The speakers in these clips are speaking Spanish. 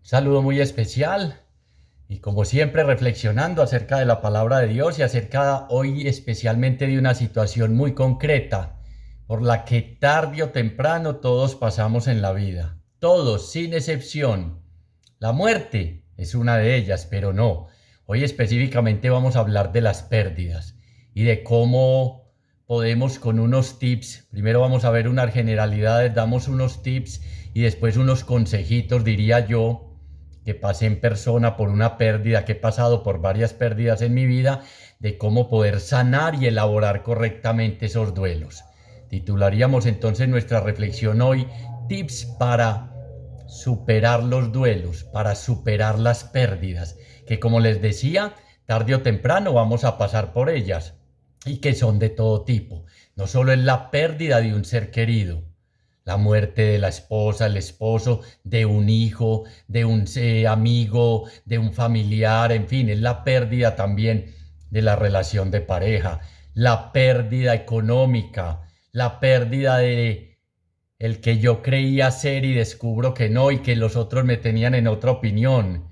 Saludo muy especial y como siempre reflexionando acerca de la palabra de Dios y acerca hoy especialmente de una situación muy concreta por la que tarde o temprano todos pasamos en la vida. Todos, sin excepción. La muerte es una de ellas, pero no. Hoy específicamente vamos a hablar de las pérdidas y de cómo podemos con unos tips, primero vamos a ver unas generalidades, damos unos tips y después unos consejitos, diría yo, que pasé en persona por una pérdida, que he pasado por varias pérdidas en mi vida, de cómo poder sanar y elaborar correctamente esos duelos. Titularíamos entonces nuestra reflexión hoy, tips para superar los duelos, para superar las pérdidas, que como les decía, tarde o temprano vamos a pasar por ellas y que son de todo tipo. No solo es la pérdida de un ser querido, la muerte de la esposa, el esposo, de un hijo, de un amigo, de un familiar, en fin, es la pérdida también de la relación de pareja, la pérdida económica, la pérdida de el que yo creía ser y descubro que no y que los otros me tenían en otra opinión.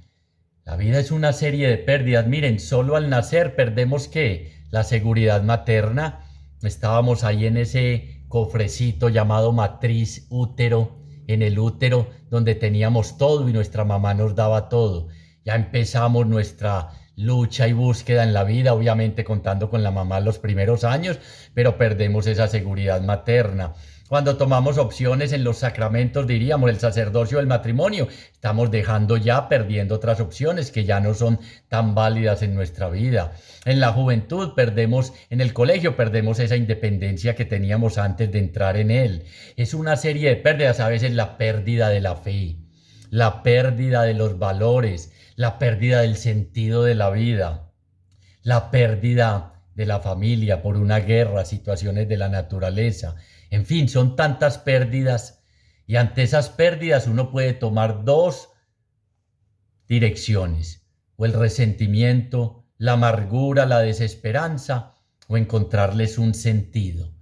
La vida es una serie de pérdidas. Miren, solo al nacer perdemos ¿qué? La seguridad materna. Estábamos ahí en ese cofrecito llamado matriz, útero, en el útero donde teníamos todo y nuestra mamá nos daba todo. Ya empezamos nuestra lucha y búsqueda en la vida, obviamente contando con la mamá los primeros años, pero perdemos esa seguridad materna. Cuando tomamos opciones en los sacramentos, diríamos el sacerdocio, el matrimonio, estamos dejando ya, perdiendo otras opciones que ya no son tan válidas en nuestra vida. En la juventud perdemos, en el colegio perdemos esa independencia que teníamos antes de entrar en él. Es una serie de pérdidas, a veces la pérdida de la fe, la pérdida de los valores, la pérdida del sentido de la vida, la pérdida de la familia por una guerra, situaciones de la naturaleza. En fin, son tantas pérdidas y ante esas pérdidas uno puede tomar dos direcciones, o el resentimiento, la amargura, la desesperanza, o encontrarles un sentido,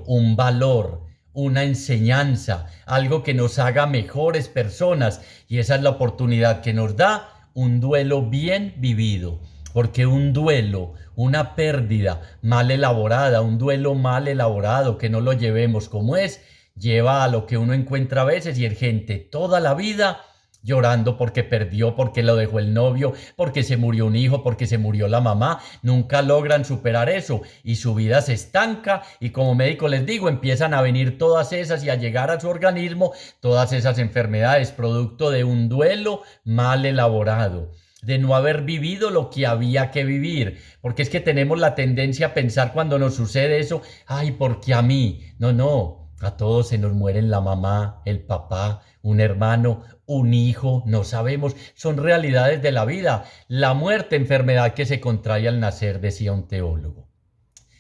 un valor, una enseñanza, algo que nos haga mejores personas. Y esa es la oportunidad que nos da un duelo bien vivido. Porque un duelo, una pérdida mal elaborada, un duelo mal elaborado, que no lo llevemos como es, lleva a lo que uno encuentra a veces y es gente toda la vida llorando porque perdió, porque lo dejó el novio, porque se murió un hijo, porque se murió la mamá. Nunca logran superar eso y su vida se estanca y como médico les digo, empiezan a venir todas esas y a llegar a su organismo todas esas enfermedades producto de un duelo mal elaborado, de no haber vivido lo que había que vivir, porque es que tenemos la tendencia a pensar cuando nos sucede eso, ay, porque a mí, no, no, a todos se nos mueren la mamá, el papá, un hermano, un hijo, no sabemos, son realidades de la vida, la muerte, enfermedad que se contrae al nacer, decía un teólogo.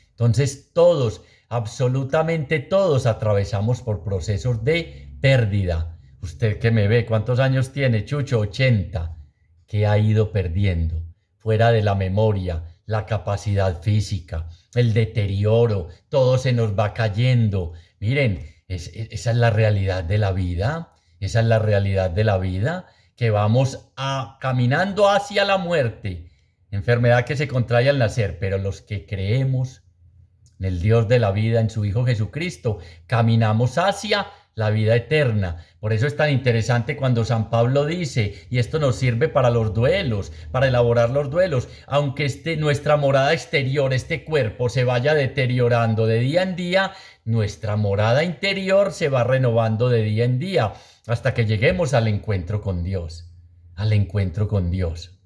Entonces todos, absolutamente todos atravesamos por procesos de pérdida. Usted que me ve, ¿cuántos años tiene, Chucho? 80. Que ha ido perdiendo, fuera de la memoria, la capacidad física, el deterioro, todo se nos va cayendo. Miren, esa es la realidad de la vida, esa es la realidad de la vida, que vamos caminando hacia la muerte, enfermedad que se contrae al nacer, pero los que creemos en el Dios de la vida, en su Hijo Jesucristo, caminamos hacia la vida eterna. Por eso es tan interesante cuando San Pablo dice, y esto nos sirve para los duelos, para elaborar los duelos, aunque nuestra morada exterior, este cuerpo, se vaya deteriorando de día en día, nuestra morada interior se va renovando de día en día, hasta que lleguemos al encuentro con Dios, al encuentro con Dios.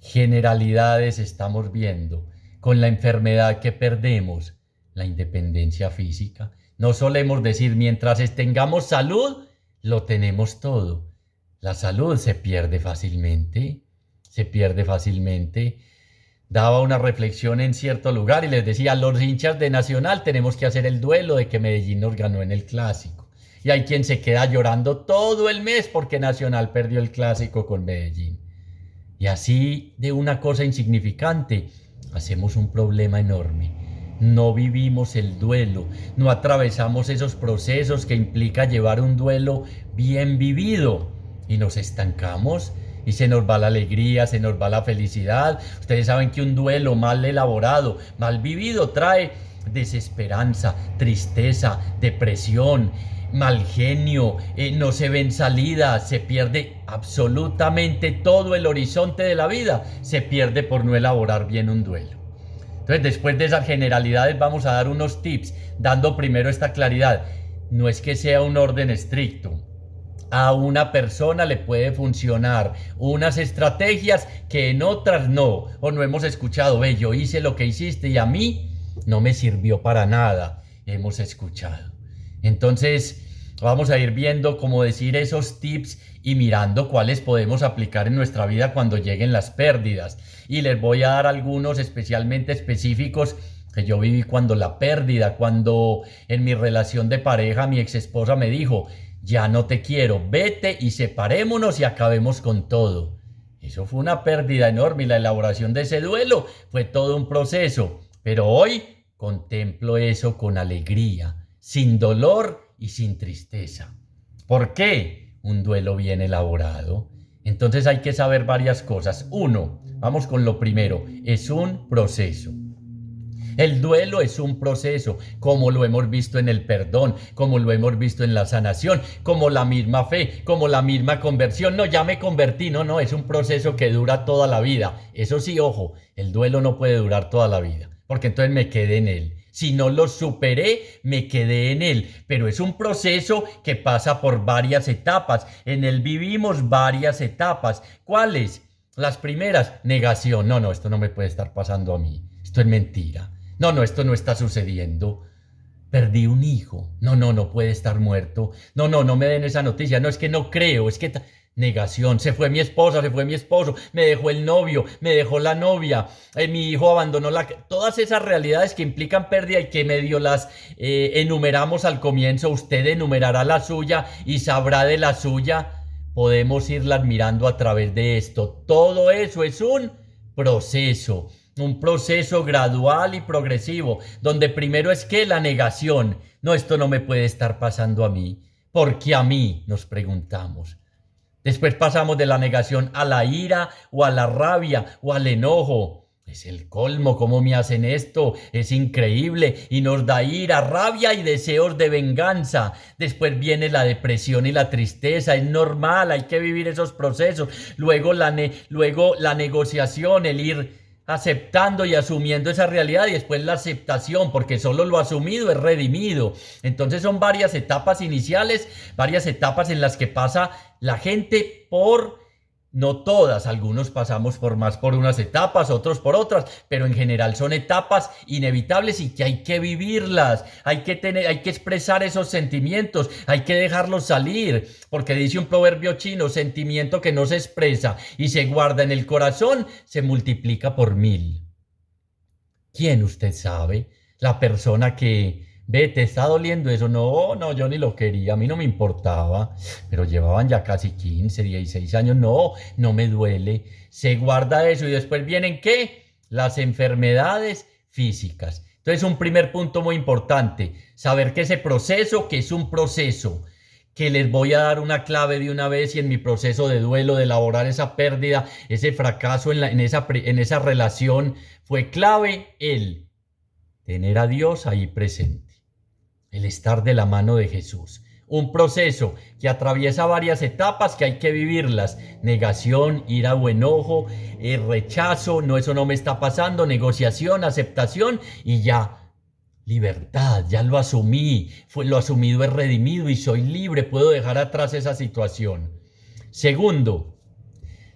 Generalidades estamos viendo con la enfermedad que perdemos, la independencia física. No solemos decir mientras tengamos salud, lo tenemos todo. La salud se pierde fácilmente, se pierde fácilmente. Daba una reflexión en cierto lugar y les decía, los hinchas de Nacional tenemos que hacer el duelo de que Medellín nos ganó en el clásico. Y hay quien se queda llorando todo el mes porque Nacional perdió el clásico con Medellín. Y así de una cosa insignificante hacemos un problema enorme. no vivimos el duelo, no atravesamos esos procesos que implica llevar un duelo bien vivido y nos estancamos y se nos va la alegría, se nos va la felicidad. Ustedes saben que un duelo mal elaborado, mal vivido trae desesperanza, tristeza, depresión, mal genio, no se ven salidas, se pierde absolutamente todo el horizonte de la vida, se pierde por no elaborar bien un duelo. Entonces, después de esas generalidades, vamos a dar unos tips, dando primero esta claridad. No es que sea un orden estricto. A una persona le puede funcionar unas estrategias que en otras no, o no hemos escuchado. Ve, yo hice lo que hiciste y a mí no me sirvió para nada. Hemos escuchado. Entonces, vamos a ir viendo, como decir, esos tips y mirando cuáles podemos aplicar en nuestra vida cuando lleguen las pérdidas. Y les voy a dar algunos especialmente específicos que yo viví cuando la pérdida, cuando en mi relación de pareja mi ex esposa me dijo, ya no te quiero, vete y separémonos y acabemos con todo. Eso fue una pérdida enorme y la elaboración de ese duelo fue todo un proceso. Pero hoy contemplo eso con alegría, sin dolor y sin tristeza. ¿Por qué? Un duelo bien elaborado. Entonces hay que saber varias cosas. Uno, vamos con lo primero, es un proceso. El duelo es un proceso, como lo hemos visto en el perdón, como lo hemos visto en la sanación, como la misma fe, como la misma conversión. No, ya me convertí, no, es un proceso que dura toda la vida. Eso sí, ojo, el duelo no puede durar toda la vida, porque entonces me quedé en él. Si no lo superé, me quedé en él. Pero es un proceso que pasa por varias etapas. En él vivimos varias etapas. ¿Cuáles? Las primeras, negación. No, esto no me puede estar pasando a mí. Esto es mentira. No, esto no está sucediendo. Perdí un hijo. No puede estar muerto. No me den esa noticia. No, es que no creo. Es que... Negación, se fue mi esposa, se fue mi esposo, me dejó el novio, me dejó la novia, mi hijo abandonó la... Todas esas realidades que implican pérdida y que medio las enumeramos al comienzo, usted enumerará la suya y sabrá de la suya, podemos irlas mirando a través de esto. Todo eso es un proceso gradual y progresivo, donde primero es que la negación, no, esto no me puede estar pasando a mí, porque a mí, nos preguntamos. Después pasamos de la negación a la ira o a la rabia o al enojo. Es el colmo, ¿cómo me hacen esto? Es increíble y nos da ira, rabia y deseos de venganza. Después viene la depresión y la tristeza, es normal, hay que vivir esos procesos. Luego la negociación, el ir aceptando y asumiendo esa realidad y después la aceptación, porque solo lo asumido es redimido. Entonces son varias etapas iniciales, varias etapas en las que pasa la gente por, no todas, algunos pasamos por unas etapas, otros por otras, pero en general son etapas inevitables y que hay que vivirlas, hay que expresar esos sentimientos, hay que dejarlos salir, porque dice un proverbio chino, sentimiento que no se expresa y se guarda en el corazón, se multiplica por 1000. ¿Quién usted sabe? La persona que... Ve, ¿te está doliendo eso? No, yo ni lo quería, a mí no me importaba, pero llevaban ya casi 15, 16 años, no me duele, se guarda eso y después vienen, ¿qué? Las enfermedades físicas. Entonces, un primer punto muy importante, saber que ese proceso, que es un proceso, que les voy a dar una clave de una vez y en mi proceso de duelo, de elaborar esa pérdida, ese fracaso en esa relación, fue clave el tener a Dios ahí presente. El estar de la mano de Jesús. Un proceso que atraviesa varias etapas que hay que vivirlas. Negación, ira o enojo, rechazo, no, eso no me está pasando, negociación, aceptación y ya. Libertad, ya lo asumí, lo asumido es redimido y soy libre, puedo dejar atrás esa situación. Segundo,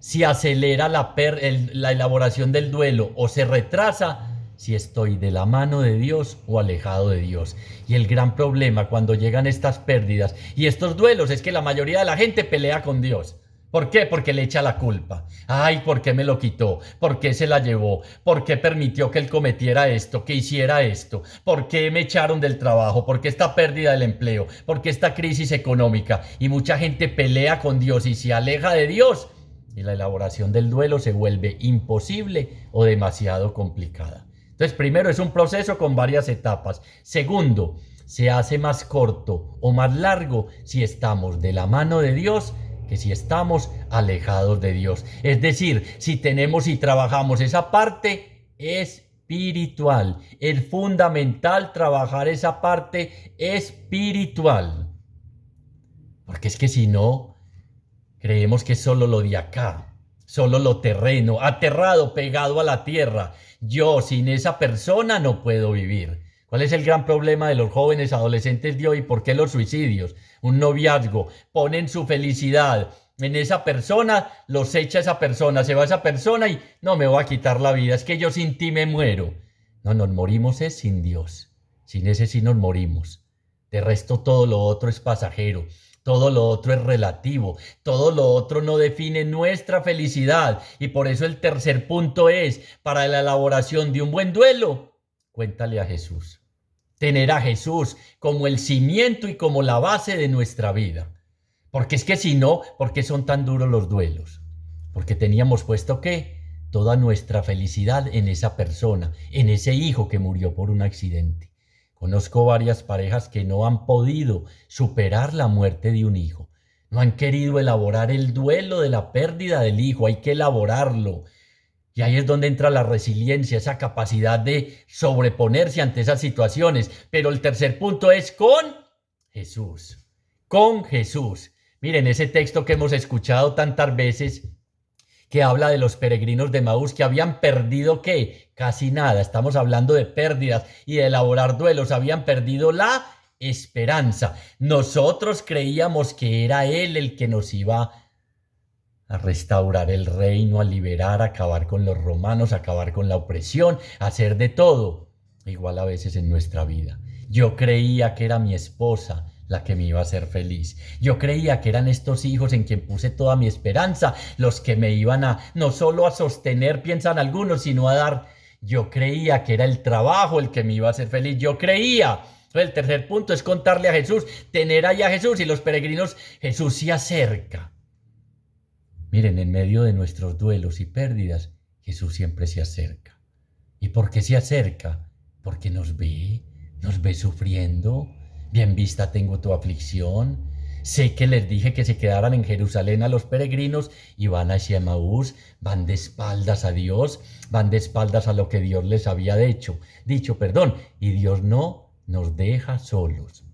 si acelera la elaboración del duelo o se retrasa, si estoy de la mano de Dios o alejado de Dios. Y el gran problema cuando llegan estas pérdidas y estos duelos es que la mayoría de la gente pelea con Dios. ¿Por qué? Porque le echa la culpa. Ay, ¿por qué me lo quitó? ¿Por qué se la llevó? ¿Por qué permitió que él cometiera esto, que hiciera esto? ¿Por qué me echaron del trabajo? ¿Por qué esta pérdida del empleo? ¿Por qué esta crisis económica? Y mucha gente pelea con Dios y se aleja de Dios. Y la elaboración del duelo se vuelve imposible o demasiado complicada. Entonces, primero, es un proceso con varias etapas. Segundo, se hace más corto o más largo si estamos de la mano de Dios que si estamos alejados de Dios. Es decir, si tenemos y trabajamos esa parte espiritual. Es fundamental trabajar esa parte espiritual. Porque es que si no, creemos que es solo lo de acá, solo lo terreno, aterrado, pegado a la tierra. Yo sin esa persona no puedo vivir. ¿Cuál es el gran problema de los jóvenes adolescentes de hoy? ¿Por qué los suicidios? Un noviazgo, ponen su felicidad en esa persona, los echa esa persona, se va esa persona y no me voy a quitar la vida, es que yo sin ti me muero. No, nos morimos es sin Dios, sin ese sí nos morimos. De resto todo lo otro es pasajero, todo lo otro es relativo, todo lo otro no define nuestra felicidad y por eso el tercer punto es, para la elaboración de un buen duelo, cuéntale a Jesús. Tener a Jesús como el cimiento y como la base de nuestra vida. Porque es que si no, ¿por qué son tan duros los duelos? Porque teníamos puesto ¿qué? Toda nuestra felicidad en esa persona, en ese hijo que murió por un accidente. Conozco varias parejas que no han podido superar la muerte de un hijo. No han querido elaborar el duelo de la pérdida del hijo, hay que elaborarlo. Y ahí es donde entra la resiliencia, esa capacidad de sobreponerse ante esas situaciones. Pero el tercer punto es con Jesús. Con Jesús. Miren, ese texto que hemos escuchado tantas veces, que habla de los peregrinos de Emaús que habían perdido ¿qué? Casi nada. Estamos hablando de pérdidas y de elaborar duelos. Habían perdido la esperanza. Nosotros creíamos que era Él el que nos iba a restaurar el reino, a liberar, a acabar con los romanos, a acabar con la opresión, a hacer de todo. Igual a veces en nuestra vida. Yo creía que era mi esposa la que me iba a hacer feliz. Yo creía que eran estos hijos en quien puse toda mi esperanza, los que me iban a, no solo a sostener, piensan algunos, sino a dar. Yo creía que era el trabajo el que me iba a hacer feliz. Yo creía. El tercer punto es contarle a Jesús, tener ahí a Jesús y los peregrinos, Jesús se acerca. Miren, en medio de nuestros duelos y pérdidas, Jesús siempre se acerca. ¿Y por qué se acerca? Porque nos ve sufriendo. Bien vista tengo tu aflicción. Sé que les dije que se quedaran en Jerusalén a los peregrinos y van hacia Emaús, van de espaldas a Dios, van de espaldas a lo que Dios les había dicho, y Dios no nos deja solos.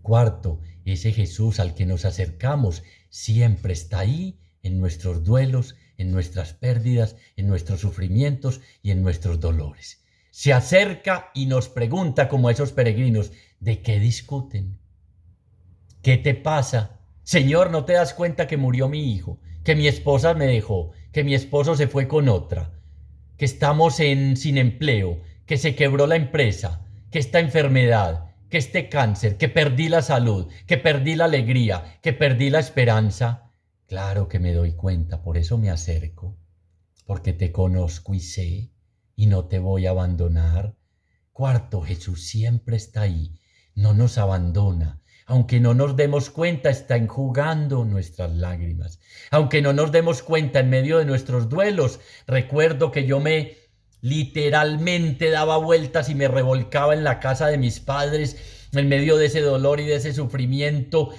Cuarto, ese Jesús al que nos acercamos siempre está ahí en nuestros duelos, en nuestras pérdidas, en nuestros sufrimientos y en nuestros dolores. Se acerca y nos pregunta como a esos peregrinos, ¿de qué discuten? ¿Qué te pasa? Señor, ¿no te das cuenta que murió mi hijo? Que mi esposa me dejó, que mi esposo se fue con otra, que estamos sin empleo, que se quebró la empresa, que esta enfermedad, que este cáncer, que perdí la salud, que perdí la alegría, que perdí la esperanza. Claro que me doy cuenta, por eso me acerco, porque te conozco y sé, y no te voy a abandonar. Cuarto, Jesús siempre está ahí, no nos abandona. Aunque no nos demos cuenta, está enjugando nuestras lágrimas. Aunque no nos demos cuenta en medio de nuestros duelos, recuerdo que yo me literalmente daba vueltas y me revolcaba en la casa de mis padres en medio de ese dolor y de ese sufrimiento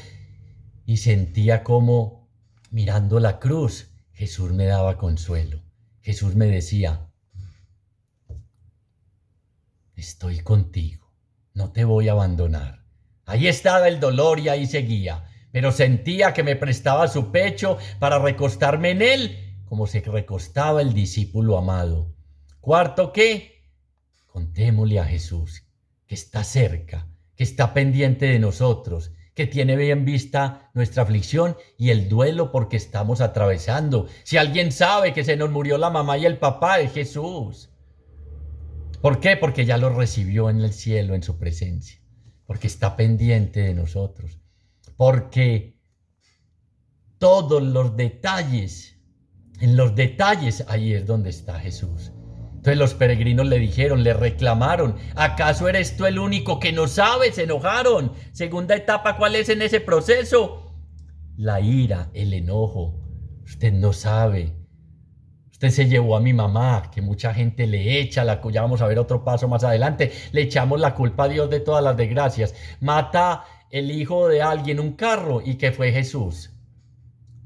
y sentía como mirando la cruz Jesús me daba consuelo. Jesús me decía, estoy contigo, no te voy a abandonar. Ahí estaba el dolor y ahí seguía, pero sentía que me prestaba su pecho para recostarme en él como se recostaba el discípulo amado. Cuarto, ¿qué? Contémosle a Jesús, que está cerca, que está pendiente de nosotros, que tiene bien vista nuestra aflicción y el duelo porque estamos atravesando. Si alguien sabe que se nos murió la mamá y el papá, es Jesús. ¿Por qué? Porque ya lo recibió en el cielo, en su presencia. Porque está pendiente de nosotros. Porque todos los detalles, en los detalles, ahí es donde está Jesús. Entonces los peregrinos le dijeron, le reclamaron, ¿acaso eres tú el único que no sabe? Se enojaron. Segunda etapa, ¿cuál es en ese proceso? La ira, el enojo. Usted Usted se llevó a mi mamá, que mucha gente le echa, ya vamos a ver otro paso más adelante, le echamos la culpa a Dios de todas las desgracias. Mata el hijo de alguien un carro y que fue Jesús.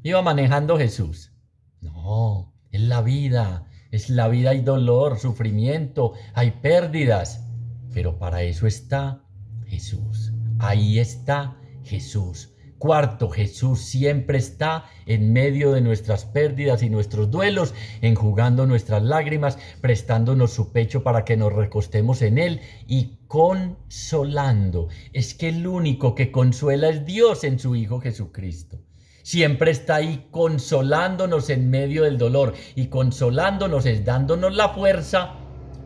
Iba manejando Jesús. No, es la vida, hay dolor, sufrimiento, hay pérdidas, pero para eso está Jesús. Ahí está Jesús. Cuarto, Jesús siempre está en medio de nuestras pérdidas y nuestros duelos, enjugando nuestras lágrimas, prestándonos su pecho para que nos recostemos en él y consolando. Es que el único que consuela es Dios en su Hijo Jesucristo. Siempre está ahí consolándonos en medio del dolor y consolándonos es dándonos la fuerza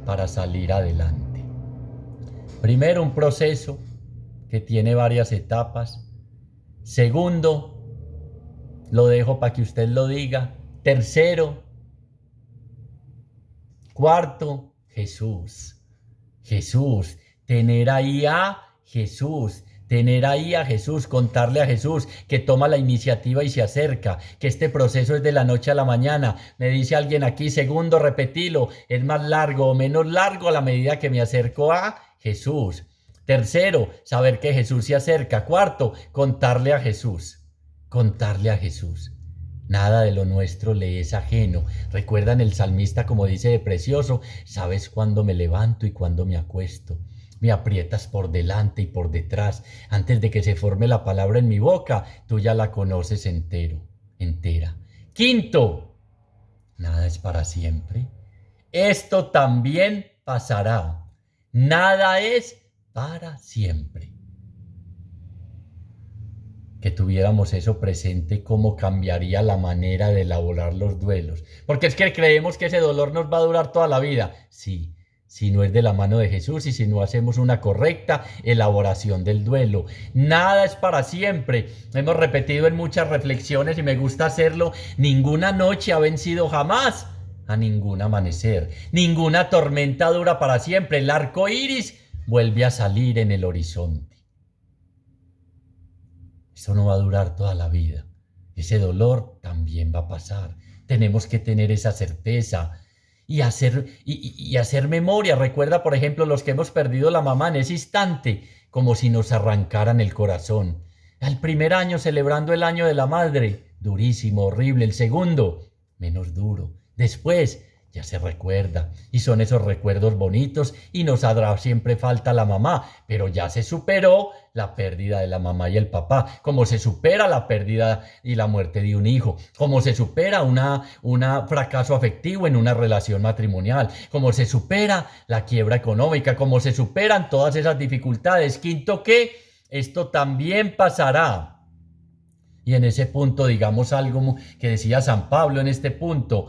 para salir adelante. Primero, un proceso que tiene varias etapas. Segundo, lo dejo para que usted lo diga. Tercero, cuarto, Jesús. Jesús, tener ahí a Jesús. Tener ahí a Jesús, contarle a Jesús que toma la iniciativa y se acerca, que este proceso es de la noche a la mañana. Me dice alguien aquí, segundo, repetilo, es más largo o menos largo a la medida que me acerco a Jesús. Tercero, saber que Jesús se acerca. Cuarto, contarle a Jesús. Contarle a Jesús. Nada de lo nuestro le es ajeno. ¿Recuerdan el salmista como dice de precioso? Sabes cuándo me levanto y cuándo me acuesto. Me aprietas por delante y por detrás. Antes de que se forme la palabra en mi boca, tú ya la conoces entera. Quinto, nada es para siempre. Esto también pasará. Nada es para siempre. Que tuviéramos eso presente, cómo cambiaría la manera de elaborar los duelos. Porque es que creemos que ese dolor nos va a durar toda la vida. Sí. Si no es de la mano de Jesús y si no hacemos una correcta elaboración del duelo. Nada es para siempre. Hemos repetido en muchas reflexiones y me gusta hacerlo. Ninguna noche ha vencido jamás a ningún amanecer. Ninguna tormenta dura para siempre. El arco iris vuelve a salir en el horizonte. Eso no va a durar toda la vida. Ese dolor también va a pasar. Tenemos que tener esa certeza. Y hacer memoria. Recuerda, por ejemplo, los que hemos perdido la mamá en ese instante, como si nos arrancaran el corazón. Al primer año celebrando el año de la madre, durísimo, horrible. El segundo, menos duro. Después, ya se recuerda. Y son esos recuerdos bonitos y nos hará siempre falta la mamá. Pero ya se superó la pérdida de la mamá y el papá. Como se supera la pérdida y la muerte de un hijo. Como se supera un fracaso afectivo en una relación matrimonial. Como se supera la quiebra económica. Como se superan todas esas dificultades. Quinto, que esto también pasará. Y en ese punto, digamos algo que decía San Pablo en este punto.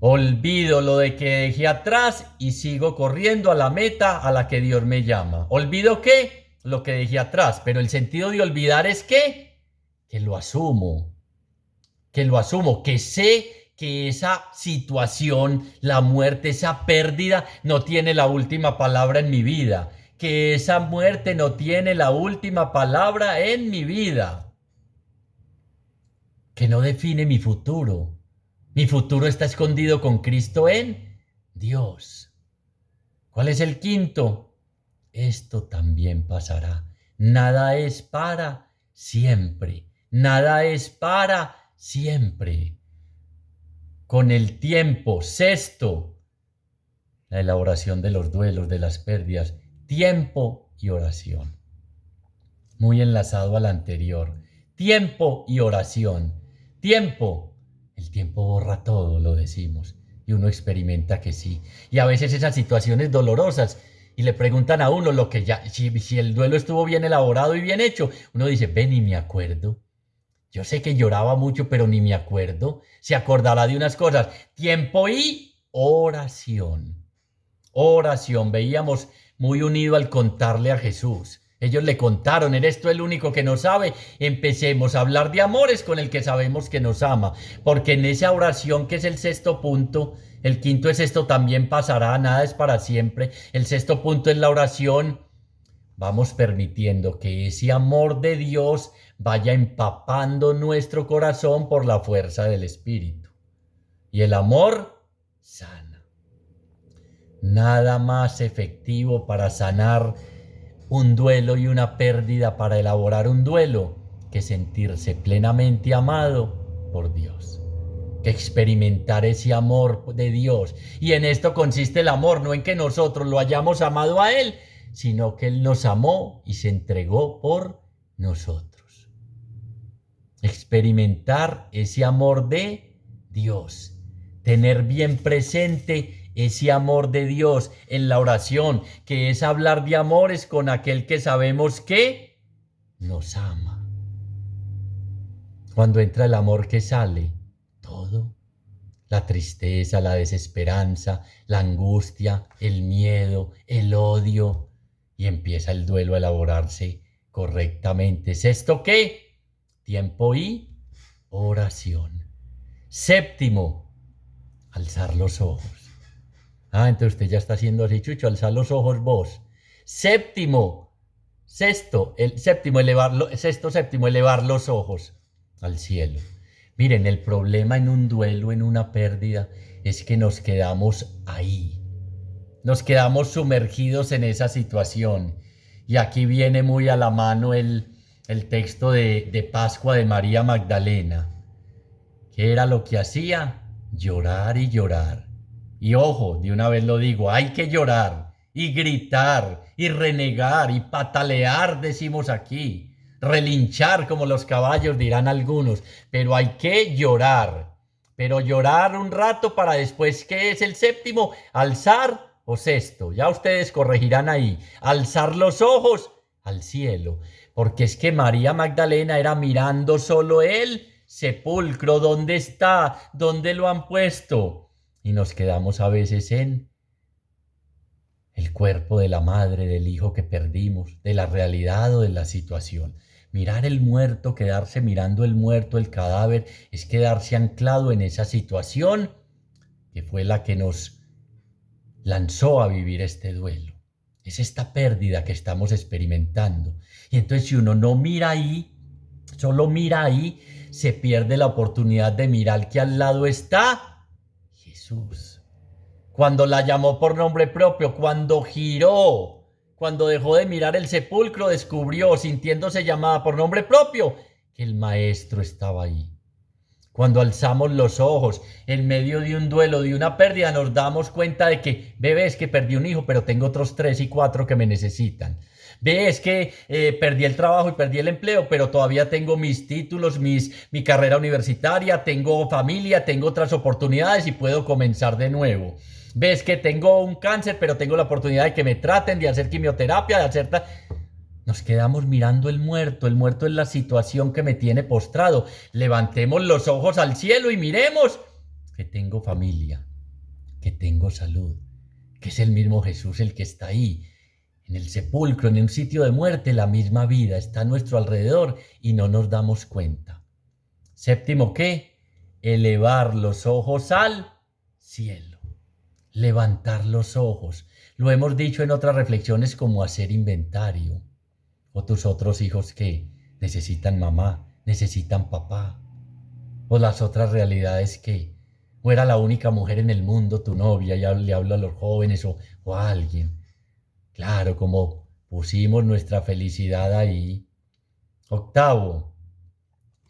Olvido lo de que dejé atrás y sigo corriendo a la meta a la que Dios me llama. ¿Olvido qué? Lo que dejé atrás. Pero el sentido de olvidar es que lo asumo. Que sé que esa situación, la muerte, esa pérdida no tiene la última palabra en mi vida. Que esa muerte no tiene la última palabra en mi vida. Que no define mi futuro. Mi futuro está escondido con Cristo en Dios. ¿Cuál es el quinto? Esto también pasará. Nada es para siempre. Nada es para siempre. Con el tiempo. Sexto, la elaboración de los duelos, de las pérdidas. Tiempo y oración. Muy enlazado al anterior. Tiempo y oración. Tiempo. El tiempo borra todo, lo decimos, y uno experimenta que sí. Y a veces esas situaciones dolorosas, y le preguntan a uno lo que ya, si el duelo estuvo bien elaborado y bien hecho, uno dice, ven, ni me acuerdo. Yo sé que lloraba mucho, pero ni me acuerdo. Se acordará de unas cosas. Tiempo y oración. Oración, veíamos muy unido al contarle a Jesús. Ellos le contaron, ¿eres tú el único que no sabe? Empecemos a hablar de amores con el que sabemos que nos ama, porque en esa oración que es el sexto punto, el quinto es esto también pasará, nada es para siempre. El sexto punto es la oración. Vamos permitiendo que ese amor de Dios vaya empapando nuestro corazón por la fuerza del Espíritu. y el amor sana. Nada más efectivo para sanar un duelo y una pérdida, para elaborar un duelo, que sentirse plenamente amado por Dios, que experimentar ese amor de Dios. Y en esto consiste el amor, no en que nosotros lo hayamos amado a Él, sino que Él nos amó y se entregó por nosotros. Experimentar ese amor de Dios, tener bien presente ese amor de Dios en la oración, que es hablar de amores con aquel que sabemos que nos ama. Cuando entra el amor, que sale todo: la tristeza, la desesperanza, la angustia, el miedo, el odio, y empieza el duelo a elaborarse correctamente. ¿Es esto qué? Tiempo y oración. Séptimo, alzar los ojos. Entonces usted ya está haciendo así, Chucho, alzar los ojos vos. Séptimo, elevar los ojos al cielo. Miren, el problema en un duelo, en una pérdida, es que nos quedamos ahí. Nos quedamos sumergidos en esa situación. Y aquí viene muy a la mano el texto de Pascua de María Magdalena. ¿Qué era lo que hacía? Llorar y llorar. Y ojo, de una vez lo digo, hay que llorar y gritar y renegar y patalear, decimos aquí, relinchar como los caballos, dirán algunos, pero hay que llorar. Pero llorar un rato para después, ¿qué es el séptimo? Alzar o sexto, ya ustedes corregirán ahí, alzar los ojos al cielo, porque es que María Magdalena era mirando solo el sepulcro. ¿Dónde está? ¿Dónde lo han puesto? Y nos quedamos a veces en el cuerpo de la madre, del hijo que perdimos, de la realidad o de la situación. Mirar el muerto, quedarse mirando el muerto, el cadáver, es quedarse anclado en esa situación que fue la que nos lanzó a vivir este duelo. Es esta pérdida que estamos experimentando. Y entonces, si uno no mira ahí, solo mira ahí, se pierde la oportunidad de mirar que al lado está Jesús. Cuando la llamó por nombre propio, cuando giró, cuando dejó de mirar el sepulcro, descubrió, sintiéndose llamada por nombre propio, que el Maestro estaba ahí. Cuando alzamos los ojos en medio de un duelo, de una pérdida, nos damos cuenta de que, es que perdí un hijo, pero tengo otros 3 y 4 que me necesitan. Es que perdí el trabajo y perdí el empleo, pero todavía tengo mis títulos, mi carrera universitaria, tengo familia, tengo otras oportunidades y puedo comenzar de nuevo. Ves que tengo un cáncer, pero tengo la oportunidad de que me traten, de hacer quimioterapia, de hacer... Nos quedamos mirando el muerto es la situación que me tiene postrado. Levantemos los ojos al cielo y miremos que tengo familia, que tengo salud, que es el mismo Jesús el que está ahí, en el sepulcro, en un sitio de muerte. La misma vida está a nuestro alrededor y no nos damos cuenta. Séptimo, ¿qué? Elevar los ojos al cielo. Levantar los ojos. Lo hemos dicho en otras reflexiones, como hacer inventario. O tus otros hijos que necesitan mamá, necesitan papá. O las otras realidades que, o era la única mujer en el mundo, tu novia, ya le hablo a los jóvenes o a alguien. Claro, como pusimos nuestra felicidad ahí. Octavo,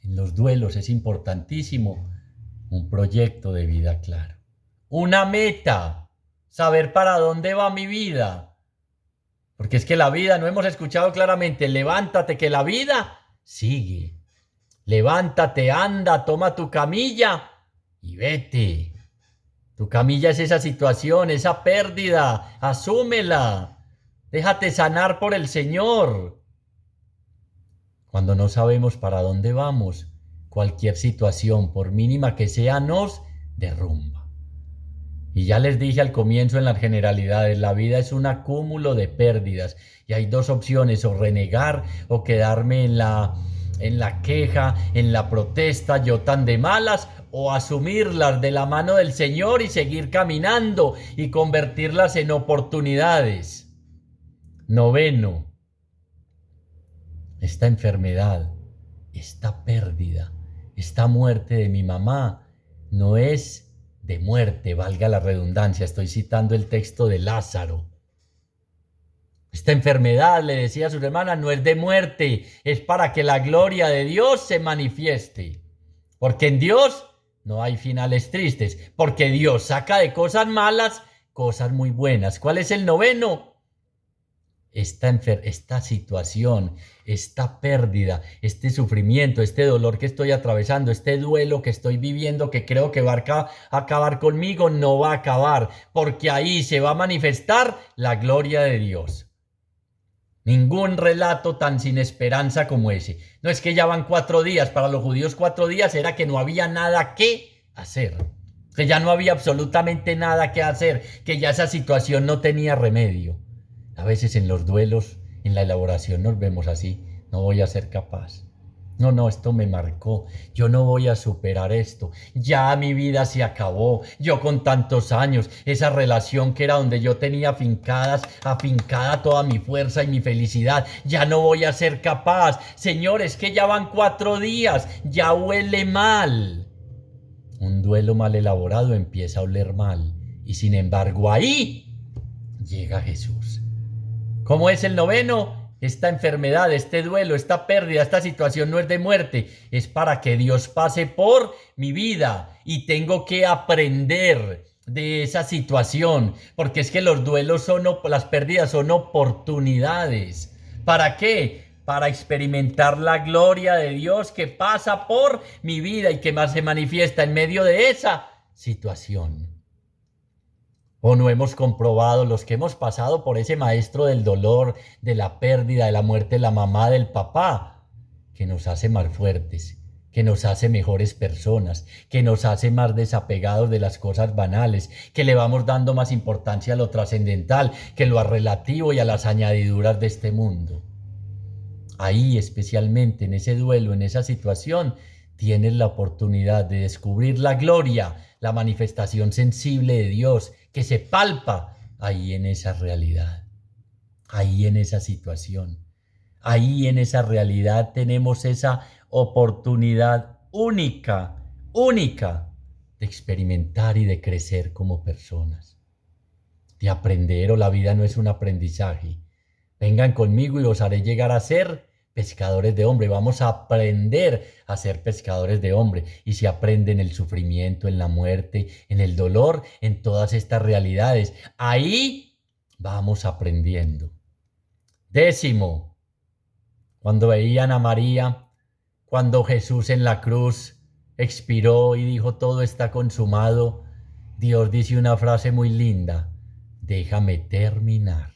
en los duelos es importantísimo un proyecto de vida claro. Una meta, saber para dónde va mi vida. Porque es que la vida, no hemos escuchado claramente, levántate que la vida sigue. Levántate, anda, toma tu camilla y vete. Tu camilla es esa situación, esa pérdida, asúmela. Déjate sanar por el Señor. Cuando no sabemos para dónde vamos, cualquier situación, por mínima que sea, nos derrumba. Y ya les dije al comienzo en las generalidades, la vida es un acúmulo de pérdidas y hay 2 opciones: o renegar o quedarme en la queja, en la protesta, yo tan de malas, o asumirlas de la mano del Señor y seguir caminando y convertirlas en oportunidades. Noveno, esta enfermedad, esta pérdida, esta muerte de mi mamá no es de muerte, valga la redundancia. Estoy citando el texto de Lázaro. Esta enfermedad, le decía a sus hermanas, no es de muerte, es para que la gloria de Dios se manifieste. Porque en Dios no hay finales tristes, porque Dios saca de cosas malas cosas muy buenas. ¿Cuál es el noveno? Esta situación, esta pérdida, este sufrimiento, este dolor que estoy atravesando, este duelo que estoy viviendo, que creo que va a acabar conmigo, no va a acabar, porque ahí se va a manifestar la gloria de Dios. Ningún relato tan sin esperanza como ese. No es que ya van 4 días, para los judíos 4 días era que no había nada que hacer, que ya no había absolutamente nada que hacer, que ya esa situación no tenía remedio. A veces en los duelos, en la elaboración nos vemos así, no voy a ser capaz. No, esto me marcó, yo no voy a superar esto, ya mi vida se acabó, yo con tantos años, esa relación que era donde yo tenía afincada toda mi fuerza y mi felicidad, ya no voy a ser capaz. Señores, que ya van 4 días, ya huele mal. Un duelo mal elaborado empieza a oler mal, y sin embargo ahí llega Jesús. ¿Cómo es el noveno? Esta enfermedad, este duelo, esta pérdida, esta situación no es de muerte, es para que Dios pase por mi vida y tengo que aprender de esa situación, porque es que los duelos las pérdidas son oportunidades. ¿Para qué? Para experimentar la gloria de Dios que pasa por mi vida y que más se manifiesta en medio de esa situación. ¿O no hemos comprobado, los que hemos pasado por ese maestro del dolor, de la pérdida, de la muerte de la mamá, del papá, que nos hace más fuertes, que nos hace mejores personas, que nos hace más desapegados de las cosas banales, que le vamos dando más importancia a lo trascendental que lo relativo y a las añadiduras de este mundo? Ahí, especialmente en ese duelo, en esa situación, tienes la oportunidad de descubrir la gloria, la manifestación sensible de Dios que se palpa ahí en esa realidad, ahí en esa situación, ahí en esa realidad tenemos esa oportunidad única de experimentar y de crecer como personas, de aprender. O la vida no es un aprendizaje. Vengan conmigo y os haré llegar a ser pescadores de hombre. Vamos a aprender a ser pescadores de hombre. Y se aprende en el sufrimiento, en la muerte, en el dolor, en todas estas realidades. Ahí vamos aprendiendo. 10, cuando veían a María, cuando Jesús en la cruz expiró y dijo todo está consumado, Dios dice una frase muy linda: déjame terminar.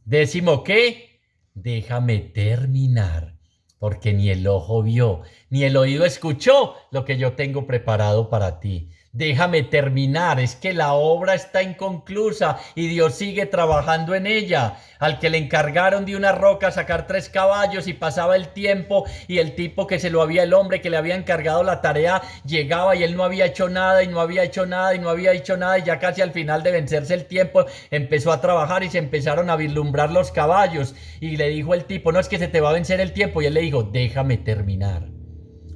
10, ¿qué? Déjame terminar, porque ni el ojo vio, ni el oído escuchó lo que yo tengo preparado para ti. Déjame terminar, es que la obra está inconclusa y Dios sigue trabajando en ella. Al que le encargaron de una roca sacar 3 caballos y pasaba el tiempo y el tipo que el hombre que le había encargado la tarea llegaba y él no había hecho nada y no había hecho nada y no había hecho nada, y ya casi al final de vencerse el tiempo empezó a trabajar y se empezaron a vislumbrar los caballos y le dijo el tipo: no, es que se te va a vencer el tiempo, y él le dijo: déjame terminar.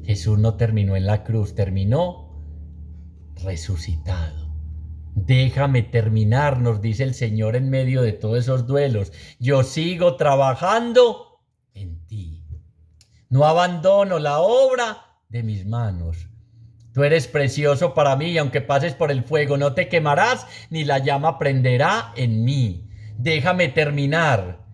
Jesús no terminó en la cruz, terminó resucitado. Déjame terminar, nos dice el Señor en medio de todos esos duelos. Yo sigo trabajando en ti. No abandono la obra de mis manos. Tú eres precioso para mí, y aunque pases por el fuego no te quemarás, ni la llama prenderá en mí. Déjame terminar.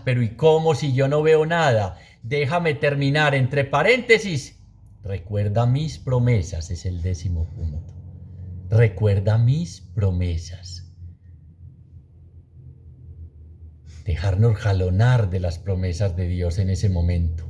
Pero ¿y cómo si yo no veo nada? Déjame terminar, entre paréntesis. Recuerda mis promesas, es el 10º punto. Recuerda mis promesas. Dejarnos jalonar de las promesas de Dios en ese momento.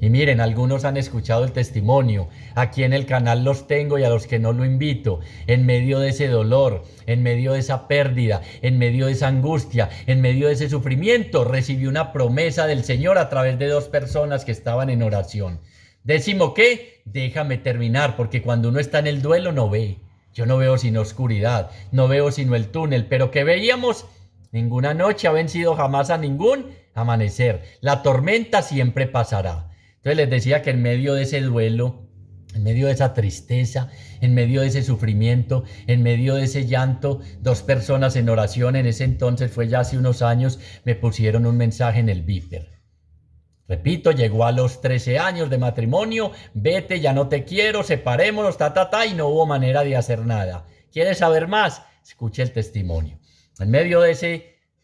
Y miren, algunos han escuchado el testimonio. Aquí en el canal los tengo, y a los que no lo invito. En medio de ese dolor, en medio de esa pérdida, en medio de esa angustia, en medio de ese sufrimiento, recibí una promesa del Señor a través de 2 personas que estaban en oración. 10, ¿qué? Déjame terminar, porque cuando uno está en el duelo no ve. Yo no veo sino oscuridad, no veo sino el túnel, pero ¿qué veíamos? Ninguna noche ha vencido jamás a ningún amanecer. La tormenta siempre pasará. Entonces les decía que en medio de ese duelo, En medio de esa tristeza, en medio de ese sufrimiento, en medio de ese llanto, dos personas en oración, en ese entonces fue ya hace unos años, me pusieron un mensaje en el Viper. Repito, llegó a los 13 años de matrimonio, vete, ya no te quiero, separémonos, y no hubo manera de hacer nada. ¿Quieres saber más? Escuche el testimonio. En medio de esa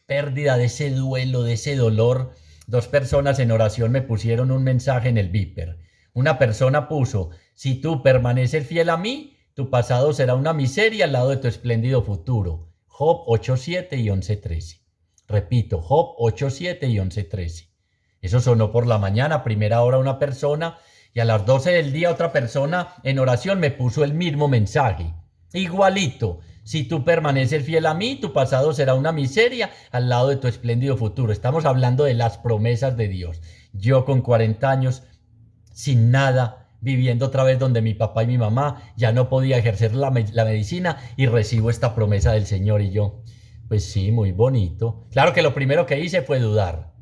pérdida, de ese duelo, de ese dolor, dos personas en oración me pusieron un mensaje en el Viper. Una persona puso: si tú permaneces fiel a mí, tu pasado será una miseria al lado de tu espléndido futuro. Job 8:7 y 11:13. Repito, Job 8:7 y 11:13. Eso sonó por la mañana, a primera hora una persona, y a las 12 del día otra persona en oración me puso el mismo mensaje. Igualito: si tú permaneces fiel a mí, tu pasado será una miseria al lado de tu espléndido futuro. Estamos hablando de las promesas de Dios. Yo con 40 años, sin nada, viviendo otra vez donde mi papá y mi mamá, ya no podía ejercer la medicina y recibo esta promesa del Señor. Y yo, pues sí, muy bonito. Claro que lo primero que hice fue dudar.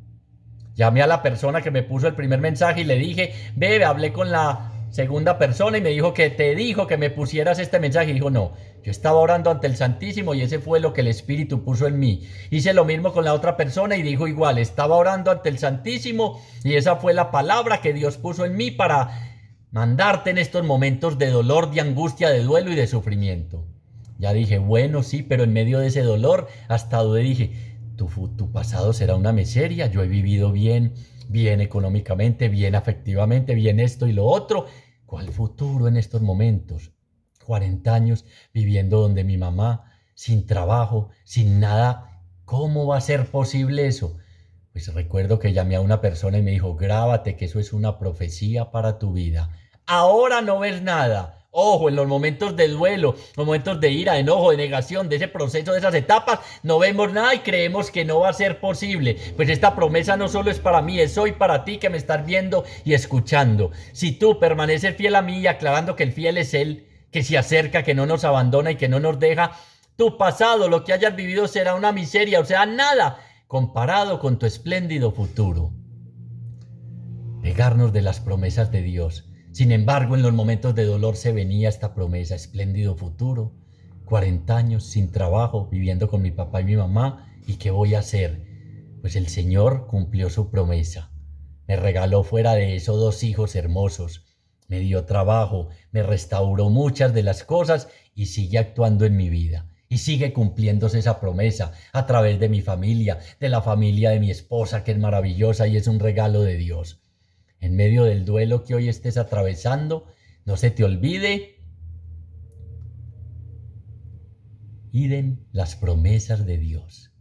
Llamé a la persona que me puso el primer mensaje y le dije: bebe, hablé con la segunda persona y me dijo que te dijo que me pusieras este mensaje. Y dijo: no, yo estaba orando ante el Santísimo y ese fue lo que el Espíritu puso en mí. Hice lo mismo con la otra persona y dijo igual: estaba orando ante el Santísimo y esa fue la palabra que Dios puso en mí para mandarte en estos momentos de dolor, de angustia, de duelo y de sufrimiento. Ya dije, bueno, sí, pero en medio de ese dolor hasta dudé, dije: tu pasado será una miseria, yo he vivido bien, bien económicamente, bien afectivamente, bien esto y lo otro. ¿Cuál futuro en estos momentos? 40 años viviendo donde mi mamá, sin trabajo, sin nada. ¿Cómo va a ser posible eso? Pues recuerdo que llamé a una persona y me dijo: grábate que eso es una profecía para tu vida. Ahora no ves nada. Ojo, en los momentos de duelo, los momentos de ira, de enojo, de negación, de ese proceso, de esas etapas, no vemos nada y creemos que no va a ser posible. Pues esta promesa no solo es para mí, es hoy para ti que me estás viendo y escuchando. Si tú permaneces fiel a mí, y aclarando que el fiel es Él, que se acerca, que no nos abandona y que no nos deja, tu pasado, lo que hayas vivido, será una miseria, o sea, nada comparado con tu espléndido futuro. Pegarnos de las promesas de Dios. Sin embargo, en los momentos de dolor se venía esta promesa: espléndido futuro, 40 años sin trabajo, viviendo con mi papá y mi mamá, ¿y qué voy a hacer? Pues el Señor cumplió su promesa. Me regaló fuera de eso 2 hijos hermosos, me dio trabajo, me restauró muchas de las cosas y sigue actuando en mi vida. Y sigue cumpliéndose esa promesa a través de mi familia, de la familia de mi esposa, que es maravillosa y es un regalo de Dios. En medio del duelo que hoy estés atravesando, no se te olvide, idem las promesas de Dios.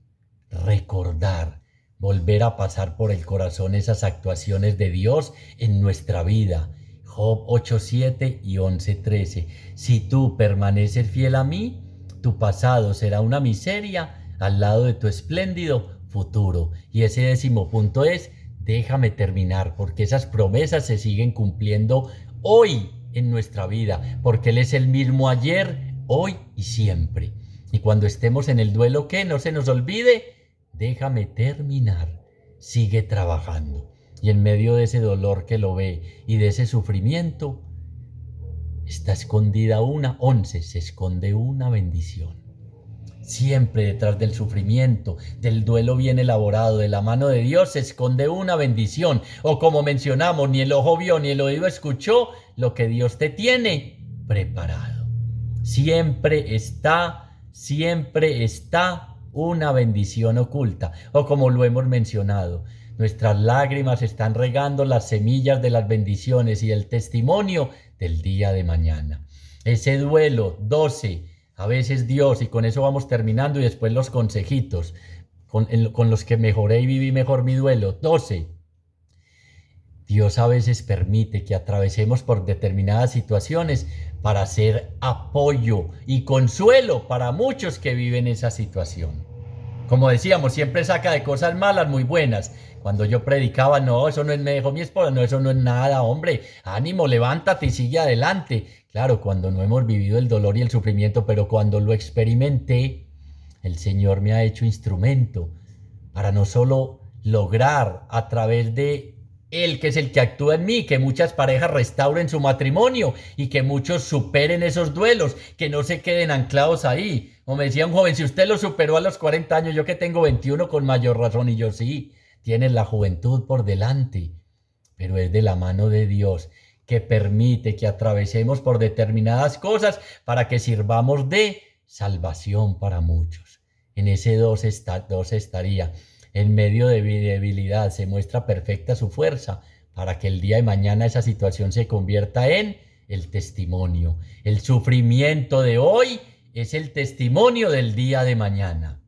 Recordar, volver a pasar por el corazón esas actuaciones de Dios en nuestra vida. Job 8:7 y 11:13. Si tú permaneces fiel a mí, tu pasado será una miseria al lado de tu espléndido futuro. Y ese 10.º punto es: déjame terminar, porque esas promesas se siguen cumpliendo hoy en nuestra vida, porque Él es el mismo ayer, hoy y siempre. Y cuando estemos en el duelo, que no se nos olvide: déjame terminar, sigue trabajando. Y en medio de ese dolor que lo ve y de ese sufrimiento, está escondida se esconde una bendición. Siempre detrás del sufrimiento, del duelo bien elaborado, de la mano de Dios, se esconde una bendición. O como mencionamos, ni el ojo vio ni el oído escuchó lo que Dios te tiene preparado. Siempre está una bendición oculta. O como lo hemos mencionado, nuestras lágrimas están regando las semillas de las bendiciones y el testimonio del día de mañana. Ese duelo, 12. A veces Dios, y con eso vamos terminando, y después los consejitos con los que mejoré y viví mejor mi duelo. 12. Dios a veces permite que atravesemos por determinadas situaciones para ser apoyo y consuelo para muchos que viven esa situación. Como decíamos, siempre saca de cosas malas muy buenas. Cuando yo predicaba: no, eso no es, me dijo mi esposa, no, eso no es nada, hombre, ánimo, levántate y sigue adelante. Claro, cuando no hemos vivido el dolor y el sufrimiento, pero cuando lo experimenté, el Señor me ha hecho instrumento para no solo lograr a través de Él que es el que actúa en mí, que muchas parejas restauren su matrimonio y que muchos superen esos duelos, que no se queden anclados ahí. Como me decía un joven, si usted lo superó a los 40 años, yo que tengo 21 con mayor razón, y yo sí, tienes la juventud por delante, pero es de la mano de Dios que permite que atravesemos por determinadas cosas para que sirvamos de salvación para muchos. En ese dos estaría. En medio de mi debilidad se muestra perfecta su fuerza para que el día de mañana esa situación se convierta en el testimonio. El sufrimiento de hoy es el testimonio del día de mañana.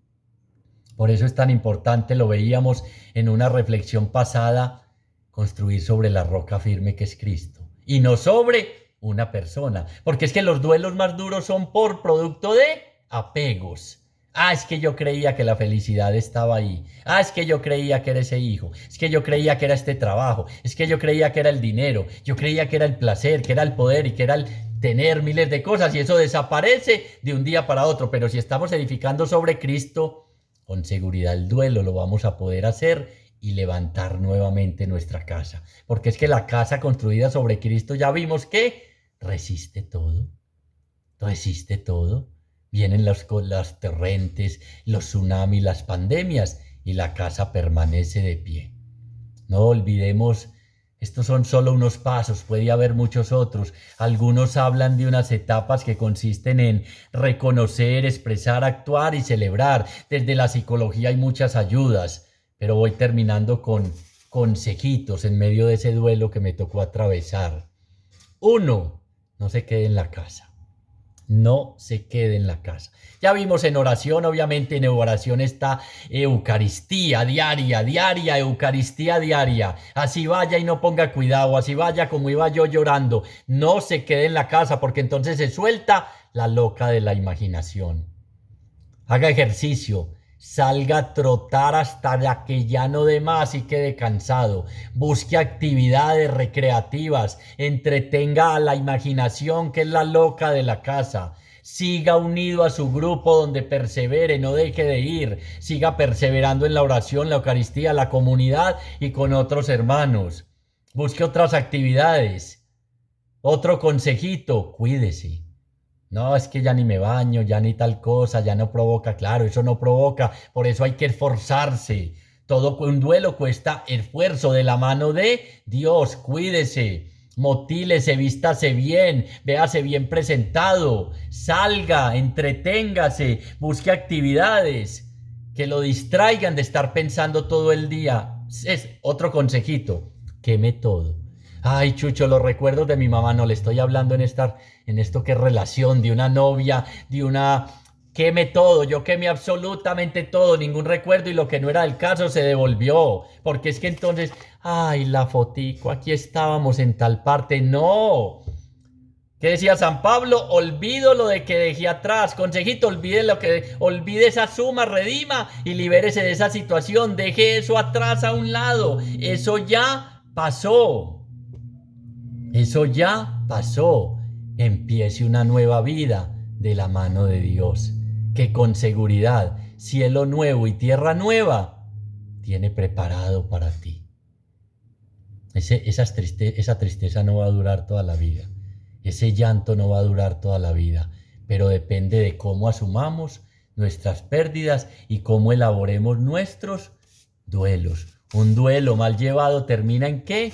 Por eso es tan importante, lo veíamos en una reflexión pasada, construir sobre la roca firme que es Cristo y no sobre una persona, porque es que los duelos más duros son por producto de apegos. Ah, es que yo creía que la felicidad estaba ahí. Ah, es que yo creía que era ese hijo. Es que yo creía que era este trabajo. Es que yo creía que era el dinero. Yo creía que era el placer, que era el poder y que era el tener miles de cosas y eso desaparece de un día para otro. Pero si estamos edificando sobre Cristo, con seguridad el duelo lo vamos a poder hacer y levantar nuevamente nuestra casa. Porque es que la casa construida sobre Cristo ya vimos que resiste todo. Resiste todo. Vienen las torrentes, los tsunamis, las pandemias y la casa permanece de pie. No olvidemos, estos son solo unos pasos, puede haber muchos otros. Algunos hablan de unas etapas que consisten en reconocer, expresar, actuar y celebrar. Desde la psicología hay muchas ayudas, pero voy terminando con consejitos en medio de ese duelo que me tocó atravesar. Uno, no se quede en la casa. No se quede en la casa. Ya vimos en oración, obviamente en oración está Eucaristía diaria, Eucaristía diaria. Así vaya y no ponga cuidado, así vaya como iba yo llorando. No se quede en la casa porque entonces se suelta la loca de la imaginación. Haga ejercicio, salga a trotar hasta que ya no dé más y quede cansado. Busque actividades recreativas, entretenga a la imaginación que es la loca de la casa. Siga unido a su grupo donde persevere, no deje de ir. Siga perseverando en la oración, la Eucaristía, la comunidad y con otros hermanos. Busque otras actividades. Otro consejito, cuídese. No, es que ya ni me baño, ya ni tal cosa, ya no provoca, claro, eso no provoca, por eso hay que esforzarse. Todo un duelo cuesta esfuerzo de la mano de Dios, cuídese, motílese, vístase bien, véase bien presentado, salga, entreténgase, busque actividades que lo distraigan de estar pensando todo el día. Es otro consejito, queme todo. Ay, Chucho, los recuerdos de mi mamá, no le estoy hablando en esto que es relación, de una novia, de una... Queme todo, yo quemé absolutamente todo, ningún recuerdo y lo que no era el caso se devolvió. Porque es que entonces, ay, la fotico, aquí estábamos en tal parte. No. ¿Qué decía San Pablo? Olvido lo de que dejé atrás. Consejito, olvide esa suma, redima y libérese de esa situación. Deje eso atrás a un lado. Eso ya pasó. Eso ya pasó. Empiece una nueva vida de la mano de Dios, que con seguridad, cielo nuevo y tierra nueva, tiene preparado para ti. Esa tristeza no va a durar toda la vida. Ese llanto no va a durar toda la vida, pero depende de cómo asumamos nuestras pérdidas y cómo elaboremos nuestros duelos. Un duelo mal llevado termina ¿en qué?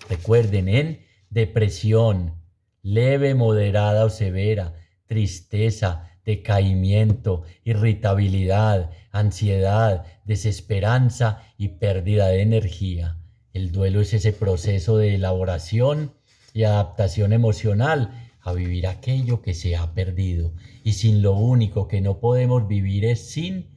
Recuerden, en depresión, leve, moderada o severa, tristeza, decaimiento, irritabilidad, ansiedad, desesperanza y pérdida de energía. El duelo es ese proceso de elaboración y adaptación emocional a vivir aquello que se ha perdido. Y sin lo único que no podemos vivir es sin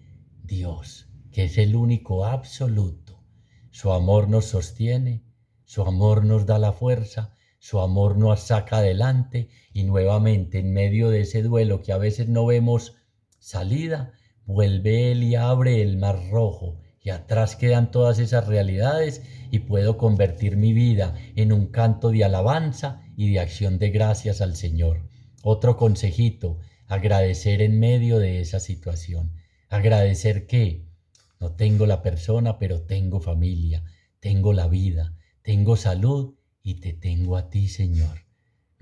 Dios, que es el único absoluto. Su amor nos sostiene, su amor nos da la fuerza, su amor nos saca adelante y nuevamente en medio de ese duelo que a veces no vemos salida, vuelve Él y abre el mar rojo y atrás quedan todas esas realidades y puedo convertir mi vida en un canto de alabanza y de acción de gracias al Señor. Otro consejito, agradecer en medio de esa situación. Agradecer que no tengo la persona, pero tengo familia, tengo la vida, tengo salud y te tengo a ti, Señor.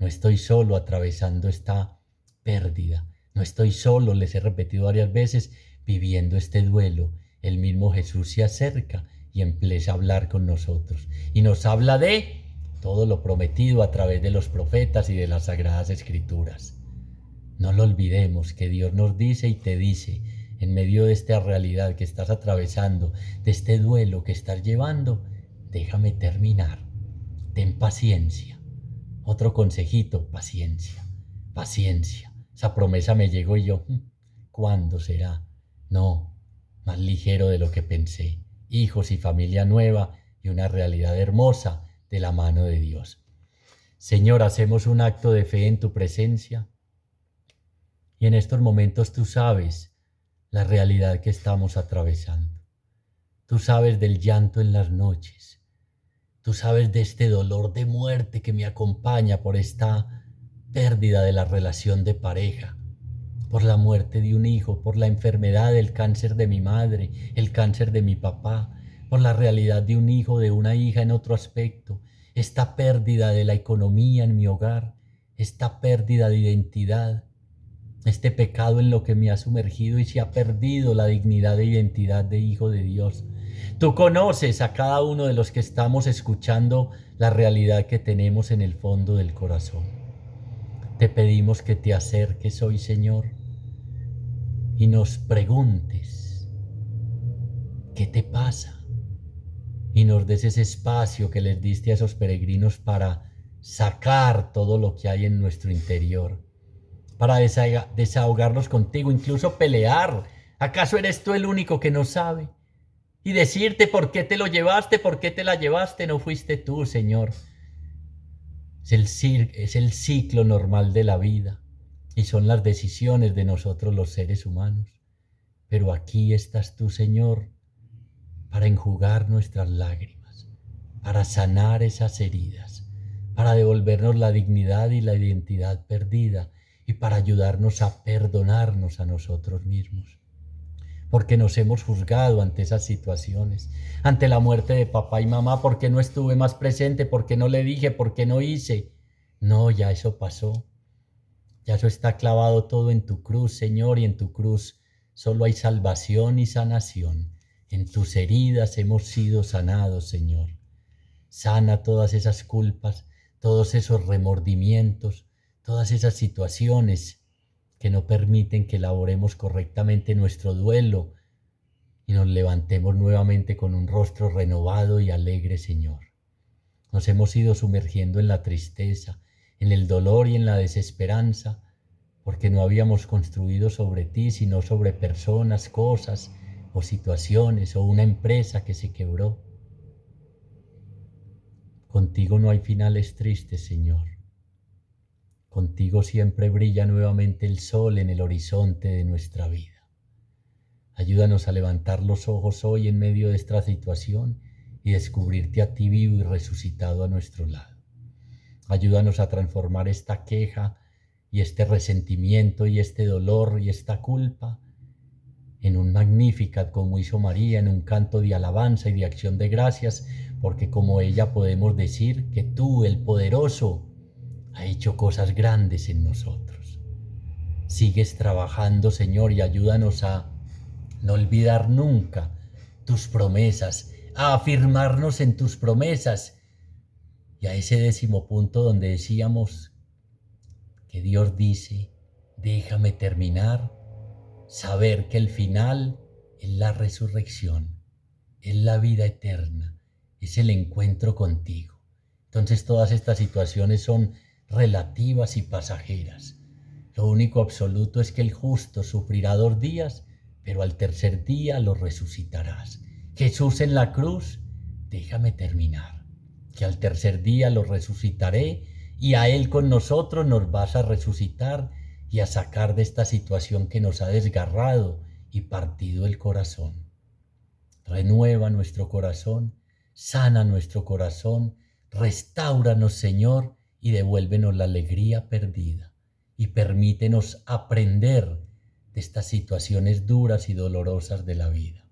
No estoy solo atravesando esta pérdida, no estoy solo, les he repetido varias veces, viviendo este duelo. El mismo Jesús se acerca y empieza a hablar con nosotros y nos habla de todo lo prometido a través de los profetas y de las sagradas escrituras. No lo olvidemos, que Dios nos dice y te dice, en medio de esta realidad que estás atravesando, de este duelo que estás llevando, déjame terminar, ten paciencia. Otro consejito, paciencia, paciencia. Esa promesa me llegó y yo, ¿cuándo será? No, más ligero de lo que pensé. Hijos y familia nueva y una realidad hermosa de la mano de Dios. Señor, hacemos un acto de fe en tu presencia y en estos momentos tú sabes la realidad que estamos atravesando. Tú sabes del llanto en las noches. Tú sabes de este dolor de muerte que me acompaña por esta pérdida de la relación de pareja, por la muerte de un hijo, por la enfermedad, el cáncer de mi madre, el cáncer de mi papá, por la realidad de un hijo, de una hija en otro aspecto, esta pérdida de la economía en mi hogar, esta pérdida de identidad, este pecado en lo que me ha sumergido y se ha perdido la dignidad de identidad de hijo de Dios. Tú conoces a cada uno de los que estamos escuchando la realidad que tenemos en el fondo del corazón. Te pedimos que te acerques hoy, Señor, y nos preguntes qué te pasa y nos des ese espacio que les diste a esos peregrinos para sacar todo lo que hay en nuestro interior, para desahogarnos contigo, incluso pelear. ¿Acaso eres tú el único que no sabe? Y decirte por qué te lo llevaste, por qué te la llevaste, no fuiste tú, Señor. Es el ciclo normal de la vida y son las decisiones de nosotros los seres humanos. Pero aquí estás tú, Señor, para enjugar nuestras lágrimas, para sanar esas heridas, para devolvernos la dignidad y la identidad perdida y para ayudarnos a perdonarnos a nosotros mismos. Porque nos hemos juzgado ante esas situaciones, ante la muerte de papá y mamá, porque no estuve más presente, porque no le dije, porque no hice. No, ya eso pasó, ya eso está clavado todo en tu cruz, Señor, y en tu cruz solo hay salvación y sanación. En tus heridas hemos sido sanados, Señor. Sana todas esas culpas, todos esos remordimientos, todas esas situaciones que no permiten que elaboremos correctamente nuestro duelo y nos levantemos nuevamente con un rostro renovado y alegre, Señor. Nos hemos ido sumergiendo en la tristeza, en el dolor y en la desesperanza, porque no habíamos construido sobre ti, sino sobre personas, cosas o situaciones o una empresa que se quebró. Contigo no hay finales tristes, Señor. Contigo siempre brilla nuevamente el sol en el horizonte de nuestra vida. Ayúdanos a levantar los ojos hoy en medio de esta situación y descubrirte a ti vivo y resucitado a nuestro lado. Ayúdanos a transformar esta queja y este resentimiento y este dolor y esta culpa en un Magnificat como hizo María, en un canto de alabanza y de acción de gracias, porque como ella podemos decir que tú, el poderoso, ha hecho cosas grandes en nosotros. Sigues trabajando, Señor, y ayúdanos a no olvidar nunca tus promesas, a afirmarnos en tus promesas y a ese 10º punto donde decíamos que Dios dice, déjame terminar, saber que el final es la resurrección, es la vida eterna, es el encuentro contigo. Entonces todas estas situaciones son relativas y pasajeras. Lo único absoluto es que el justo sufrirá 2 días, pero al tercer día lo resucitarás. Jesús en la cruz, déjame terminar, que al tercer día lo resucitaré y a Él con nosotros nos vas a resucitar y a sacar de esta situación que nos ha desgarrado y partido el corazón. Renueva nuestro corazón, sana nuestro corazón, restáuranos, Señor, y devuélvenos la alegría perdida y permítenos aprender de estas situaciones duras y dolorosas de la vida.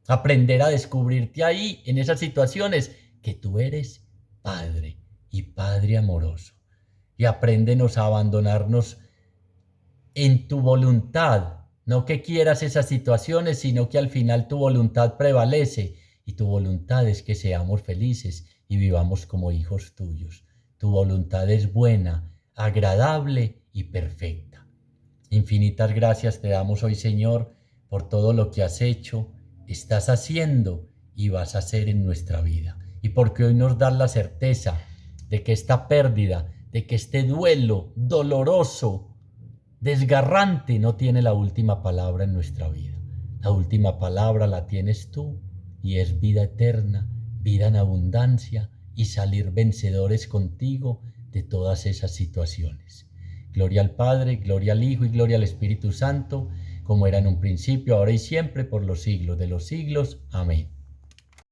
Aprender a descubrirte ahí, en esas situaciones, que tú eres Padre y Padre amoroso. Y apréndenos a abandonarnos en tu voluntad, no que quieras esas situaciones, sino que al final tu voluntad prevalece y tu voluntad es que seamos felices y vivamos como hijos tuyos. Tu voluntad es buena, agradable y perfecta. Infinitas gracias te damos hoy, Señor, por todo lo que has hecho, estás haciendo y vas a hacer en nuestra vida. Y porque hoy nos das la certeza de que esta pérdida, de que este duelo doloroso, desgarrante, no tiene la última palabra en nuestra vida. La última palabra la tienes tú y es vida eterna, vida en abundancia y salir vencedores contigo de todas esas situaciones. Gloria al Padre, gloria al Hijo y gloria al Espíritu Santo, como era en un principio, ahora y siempre, por los siglos de los siglos. Amén.